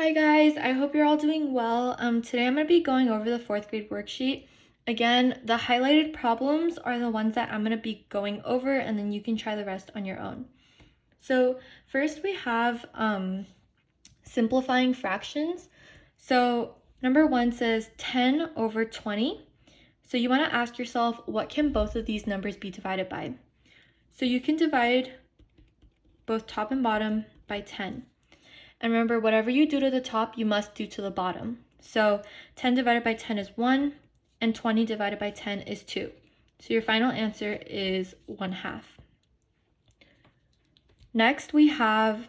Hi guys, I hope you're all doing well. Today I'm going to be going over the 4th grade worksheet. Again, the highlighted problems are the ones that I'm going to be going over, and then you can try the rest on your own. So first we have simplifying fractions. So number 1 says 10 over 20. So you want to ask yourself, what can both of these numbers be divided by? So you can divide both top and bottom by 10. And remember, whatever you do to the top, you must do to the bottom. So 10 divided by 10 is 1, and 20 divided by 10 is 2. So your final answer is 1/2. Next, we have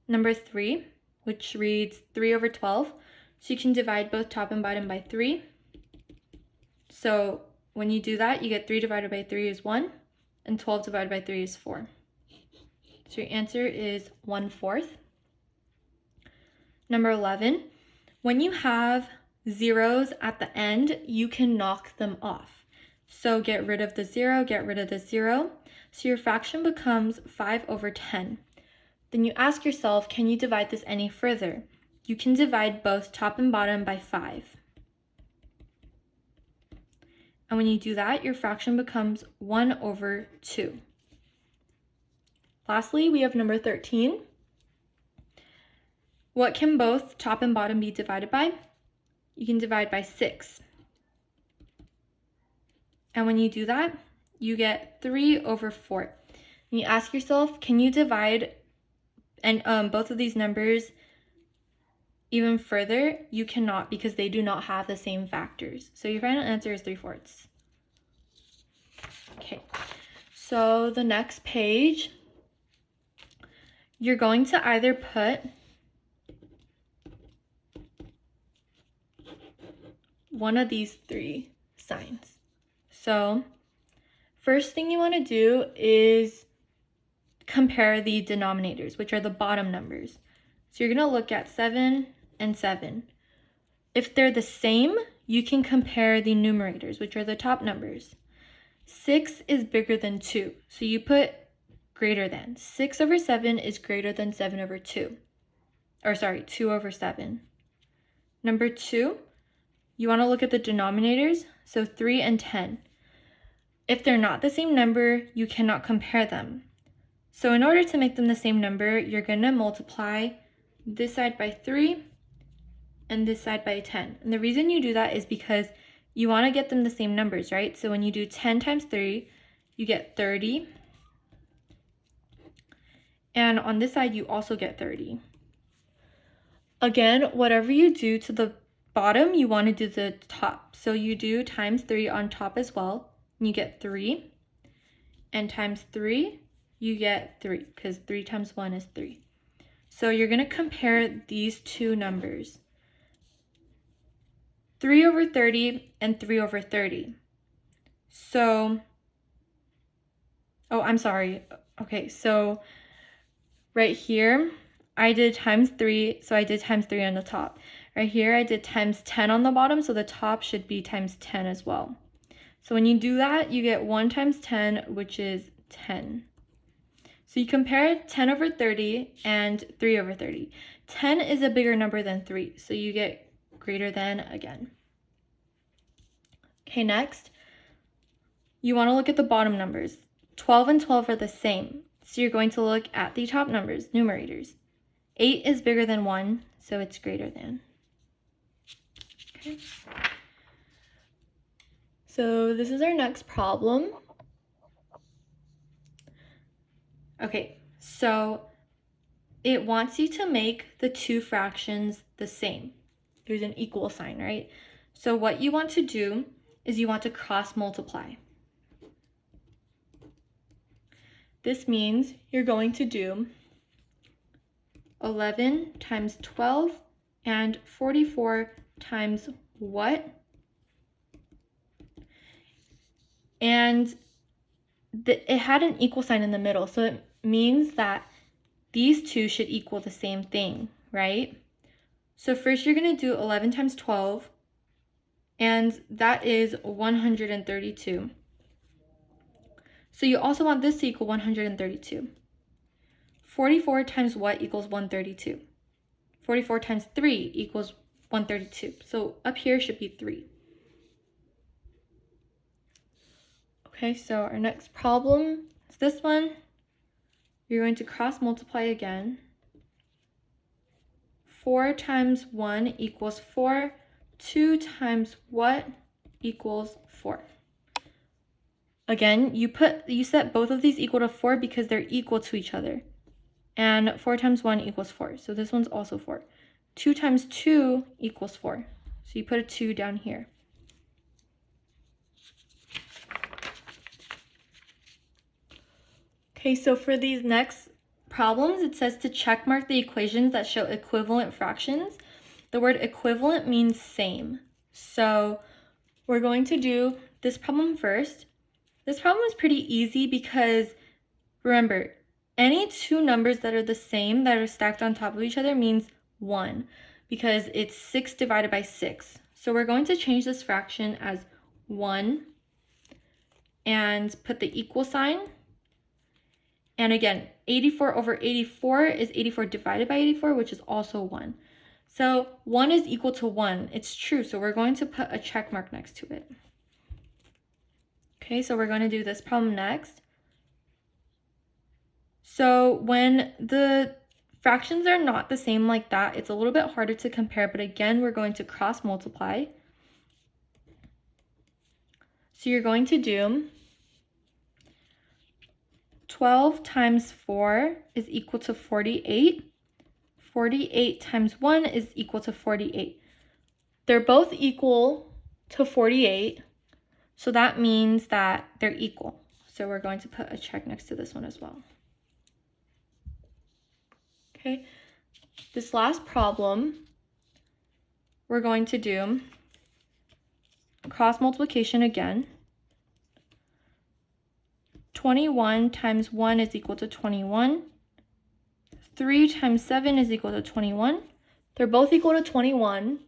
number 3, which reads 3 over 12. So you can divide both top and bottom by 3. So when you do that, you get 3 divided by 3 is 1, and 12 divided by 3 is 4. So your answer is 1/4. Number 11, when you have zeros at the end, you can knock them off. So get rid of the 0, get rid of the 0. So your fraction becomes 5 over 10. Then you ask yourself, can you divide this any further? You can divide both top and bottom by 5. And when you do that, your fraction becomes 1 over 2. Lastly, we have number 13. What can both top and bottom be divided by? You can divide by 6. And when you do that, you get 3 over 4. And you ask yourself, can you divide both of these numbers even further? You cannot, because they do not have the same factors. So your final answer is 3/4. Okay, so the next page, you're going to either put one of these 3 signs. So first thing you want to do is compare the denominators, which are the bottom numbers. So you're going to look at 7 and 7. If they're the same, you can compare the numerators, which are the top numbers. 6 is bigger than 2, so you put greater than. 6 over 7 is greater than 7 over 2. Or sorry, 2 over 7. Number 2, you want to look at the denominators, so 3 and 10. If they're not the same number, you cannot compare them. So in order to make them the same number, you're going to multiply this side by 3 and this side by 10. And the reason you do that is because you want to get them the same numbers, right? So when you do 10 times 3, you get 30. And on this side, you also get 30. Again, whatever you do to the bottom, you want to do the top. So you do times 3 on top as well, and you get 3. And times 3, you get 3, because 3 times 1 is 3. So you're going to compare these two numbers, 3 over 30 and 3 over 30. So, oh, I'm sorry. Okay, so right here, I did times 3, so I did times 3 on the top. Right here, I did times 10 on the bottom, so the top should be times 10 as well. So when you do that, you get 1 times 10, which is 10. So you compare 10 over 30 and 3 over 30. 10 is a bigger number than 3, so you get greater than again. Okay, next, you want to look at the bottom numbers. 12 and 12 are the same, so you're going to look at the top numbers, numerators. 8 is bigger than 1, so it's greater than. Okay. So this is our next problem. Okay, so it wants you to make the two fractions the same. There's an equal sign, right? So what you want to do is you want to cross multiply. This means you're going to do 11 times 12 and 44 times what? And it had an equal sign in the middle, so it means that these two should equal the same thing, right? So first you're going to do 11 times 12, and that is 132. So you also want this to equal 132. 44 times what equals 132? 44 times 3 equals 132. So up here should be 3. Okay, so our next problem is this one. You're going to cross multiply again. 4 times 1 equals 4. 2 times what equals 4? Again, you set both of these equal to 4 because they're equal to each other. And 4 times 1 equals 4. So this one's also 4. 2 times 2 equals 4. So you put a 2 down here. Okay, so for these next problems, it says to check mark the equations that show equivalent fractions. The word equivalent means same. So we're going to do this problem first. This problem is pretty easy because remember, any two numbers that are the same that are stacked on top of each other means 1 because it's 6 divided by 6. So we're going to change this fraction as 1 and put the equal sign. And again, 84 over 84 is 84 divided by 84, which is also 1. So 1 is equal to 1. It's true, so we're going to put a check mark next to it. Okay, so we're going to do this problem next. So when the fractions are not the same like that, it's a little bit harder to compare, but again, we're going to cross multiply. So you're going to do 12 times 4 is equal to 48. 48 times 1 is equal to 48. They're both equal to 48, so that means that they're equal. So we're going to put a check next to this one as well. Okay, this last problem, we're going to do cross multiplication again. 21 times 1 is equal to 21. 3 times 7 is equal to 21. They're both equal to 21,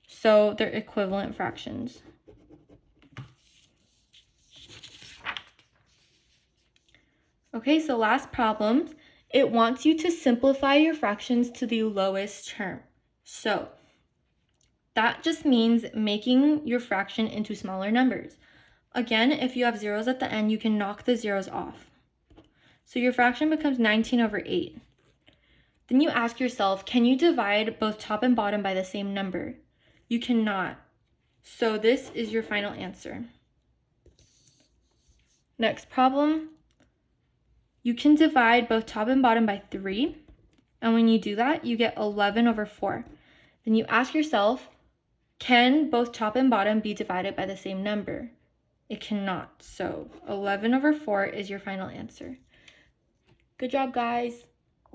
so they're equivalent fractions. Okay, so last problem. It wants you to simplify your fractions to the lowest term. So that just means making your fraction into smaller numbers. Again, if you have zeros at the end, you can knock the zeros off. So your fraction becomes 19 over 8. Then you ask yourself, can you divide both top and bottom by the same number? You cannot. So this is your final answer. Next problem. You can divide both top and bottom by 3. And when you do that, you get 11 over 4. Then you ask yourself, can both top and bottom be divided by the same number? It cannot. So 11 over 4 is your final answer. Good job, guys.